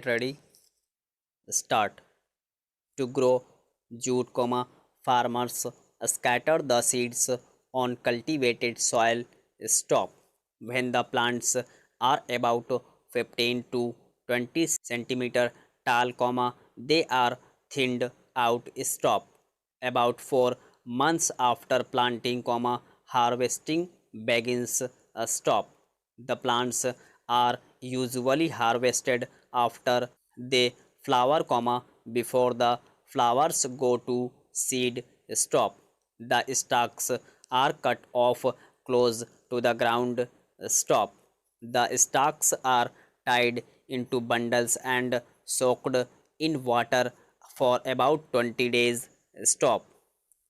Get ready. Start. To grow jute, farmers scatter the seeds on cultivated soil. Stop. When the plants are about 15 to 20 centimeter tall, they are thinned out. Stop. About 4 months after planting, harvesting begins. Stop. The plants are usually harvested after they flower, before the flowers go to seed. Stop. The stalks are cut off close to the ground. Stop. The stalks are tied into bundles and soaked in water for about 20 days. Stop.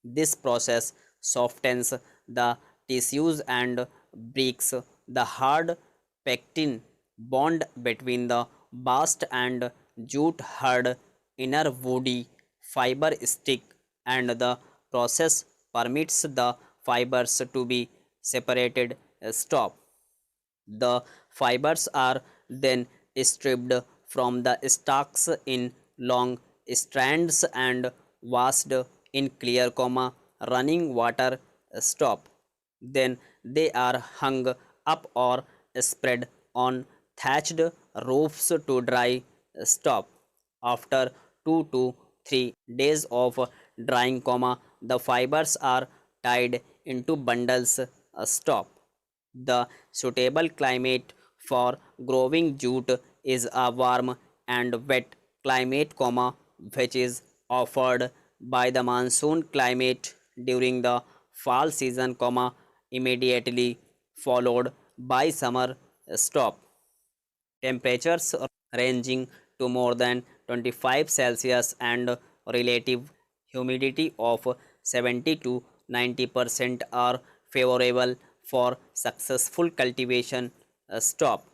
This process softens the tissues and breaks the hard pectin bond between the bast and jute. Hard inner woody fiber stick, and the process permits the fibers to be separated. Stop. The fibers are then stripped from the stalks in long strands and washed in clear, running water. Stop. Then they are hung up or spread on thatched roofs to dry. Stop. After 2 to 3 days of drying, the fibers are tied into bundles. Stop. The suitable climate for growing jute is a warm and wet climate, which is offered by the monsoon climate during the fall season, immediately followed by summer. Stop. Temperatures ranging to more than 25 Celsius and relative humidity of 70 to 90% are favorable for successful cultivation. Stop.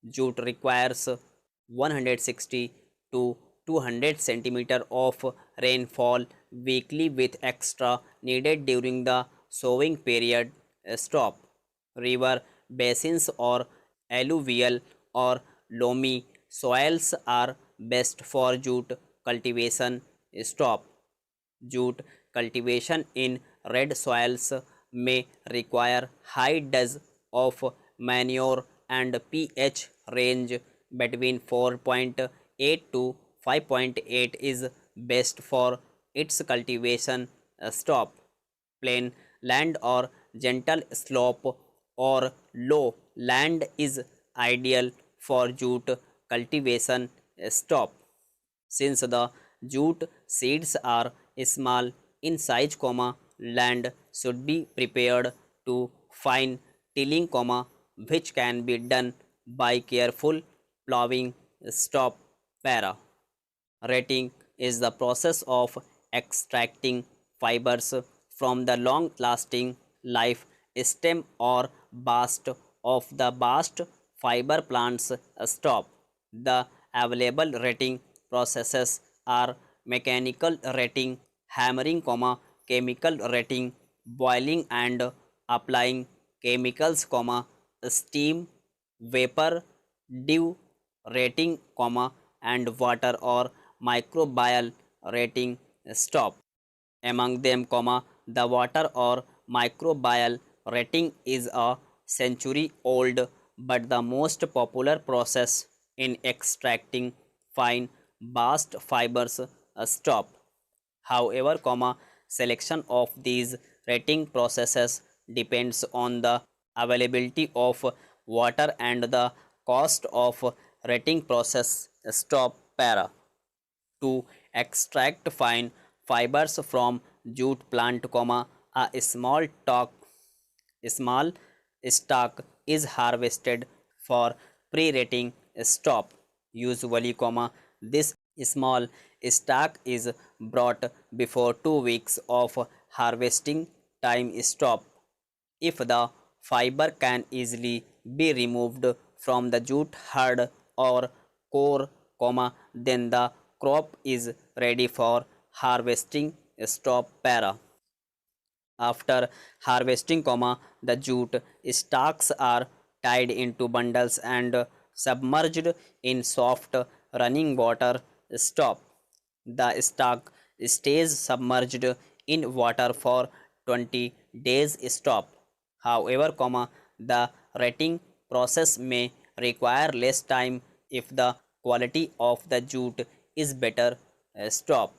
Jute requires 160 to 200 centimeter of rainfall weekly, with extra needed during the sowing period. Stop. River basins or alluvial or loamy soils are best for jute cultivation. Stop. Jute cultivation in red soils may require high dose of manure, and pH range between 4.8 to 5.8 is best for its cultivation. Stop. Plain land or gentle slope or low land is ideal for jute cultivation. Stop. Since the jute seeds are small in size, land should be prepared to fine tilling, which can be done by careful plowing. Stop. Para. Retting is the process of extracting fibers from the long lasting life stem or bast of the bast fiber plants. Stop. The available retting processes are mechanical retting, hammering, chemical retting, boiling and applying chemicals, steam, vapor, dew rating, and water or microbial rating. Stop. Among them, the water or microbial rating is a century old, but the most popular process in extracting fine bast fibers. Stop. However, selection of these rating processes depends on the availability of water and the cost of rating process. Stop. Para. To extract fine fibers from jute plant, a small stalk is harvested for pre-rating. Stop. Usually, this small stalk is brought before 2 weeks of harvesting time. Stop. If the fiber can easily be removed from the jute herd or core, then the crop is ready for harvesting. Stop. Para. After harvesting, the jute stalks are tied into bundles and submerged in soft running water stop. The stock stays submerged in water for 20 days stop. However, the rating process may require less time if the quality of the jute is better. Stop.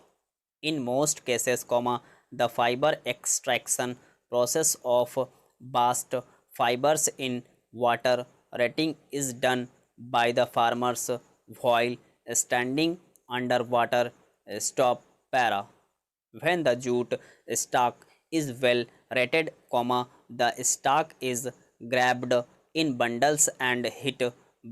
In most cases, the fiber extraction process of bast fibers in water retting is done by the farmers while standing underwater. Stop para. When the jute stock is well rated, the stock is grabbed in bundles and hit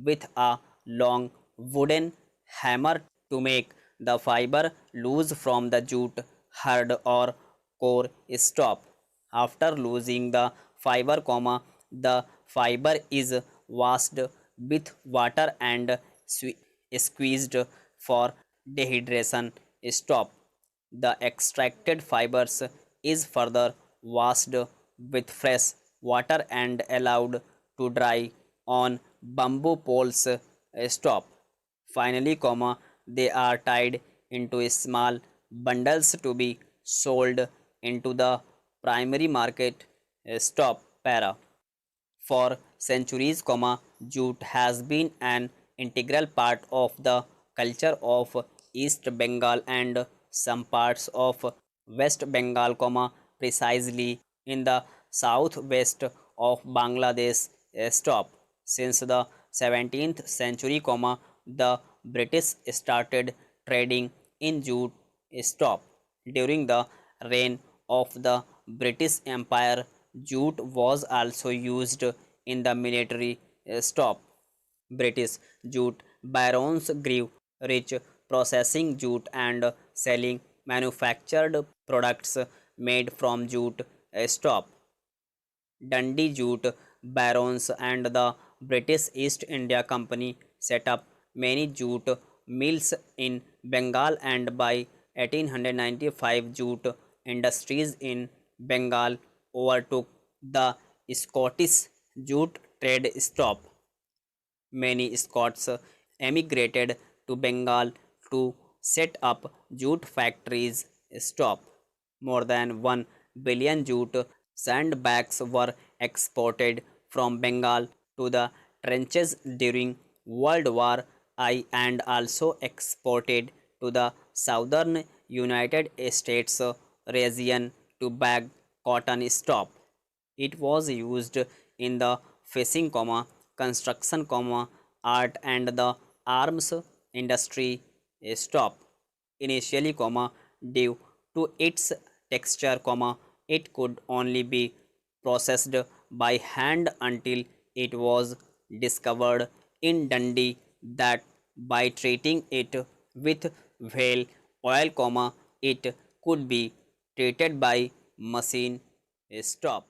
with a long wooden hammer to make the fiber loose from the jute hard or core stop. After losing the fiber, the fiber is washed with water and squeezed for dehydration stop. The extracted fibers is further washed with fresh water and allowed to dry on bamboo poles. Stop. Finally, they are tied into small bundles to be sold into the primary market. Stop. Para. For centuries, jute has been an integral part of the culture of East Bengal and some parts of West Bengal, precisely in the southwest of Bangladesh. Stop. Since the 17th century, the British started trading in jute. Stop. During the reign of the British Empire, jute was also used in the military. Stop. British jute barons grew rich processing jute and selling manufactured products made from jute. Stop. Dundee jute barons and the British East India Company set up many jute mills in Bengal, and by 1895 jute industries in Bengal overtook the Scottish jute trade. Stop. Many Scots emigrated to Bengal to set up jute factories. Stop. More than 1 billion jute sandbags were exported from Bengal to the trenches during World War I and also exported to the southern United States region to bag cotton. Stop. It was used in the fishing, construction, art and the arms industry. Stop. Initially, due to its texture, it could only be processed by hand until it was discovered in Dundee that by treating it with whale oil, it could be treated by machine. Stop.